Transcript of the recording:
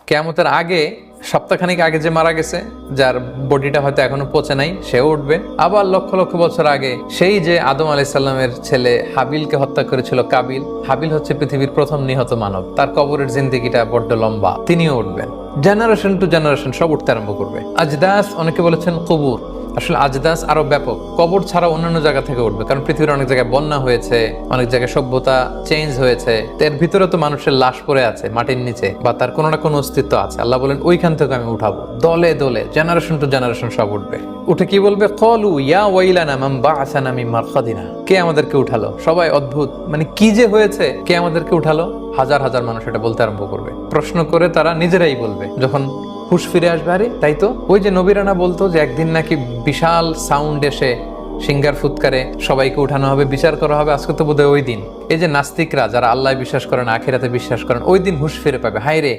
কিয়ামতের আগে সপ্তাহখানিক আগে যে মারা গেছে, যার বডিটা হয়তো এখনো পচে নাই, সেও উঠবে। আবার লক্ষ লক্ষ বছর আগে সেই যে আদম আলাইহিস সালামের ছেলে হাবিলকে হত্যা করেছিল কাবিল, হাবিল হচ্ছে পৃথিবীর প্রথম নিহত মানব, তার কবরের জিন্দেগিটা বড্ড লম্বা, তিনিও উঠবেন। জেনারেশন টু জেনারেশন সব উঠতে আরম্ভ করবে। আজদাস অনেকে বলেছেন কবুর, আসলে আজদাস আরো ব্যাপক, কবর ছাড়া অন্যান্য জায়গা থেকে উঠবে, কারণ পৃথিবীর অনেক জায়গায় বন্যা হয়েছে, অনেক জায়গায় সভ্যতা চেঞ্জ হয়েছে, এর ভিতরে তো মানুষের লাশ পড়ে আছে মাটির নিচে, বা তার কোনো না কোনো অস্তিত্ব আছে। আল্লাহ বলেন ওইখান থেকে আমি উঠাবো, দলে দলে জেনারেশন টু জেনারেশন সব উঠবে। উঠে কি বলবে? ক্বালু ইয়া ওয়াইলানা মান বা'আসানা মিন মারকাদিনা, কে আমাদেরকে উঠালো? সবাই অদ্ভুত, মানে কি যে হয়েছে, কে আমাদেরকে উঠালো? হাজার হাজার মানুষ এটা বলতে আরম্ভ করবে। প্রশ্ন করে তারা নিজেরাই বলবে যখন হুশ ফিরে আসবে, আরে তাই তো, ওই যে নবীরানা বলতো যে একদিন নাকি বিশাল সাউন্ড এসে সিঙ্গার ফুৎকারে সবাইকে উঠানো হবে, বিচার করা হবে, আজকে তো বোধহয় ওই দিন। এই যে নাস্তিকরা যারা আল্লাহ বিশ্বাস করেন, আখিরাতে বিশ্বাস করেন, ওই দিন হুশ ফিরে পাবে। হায় রে,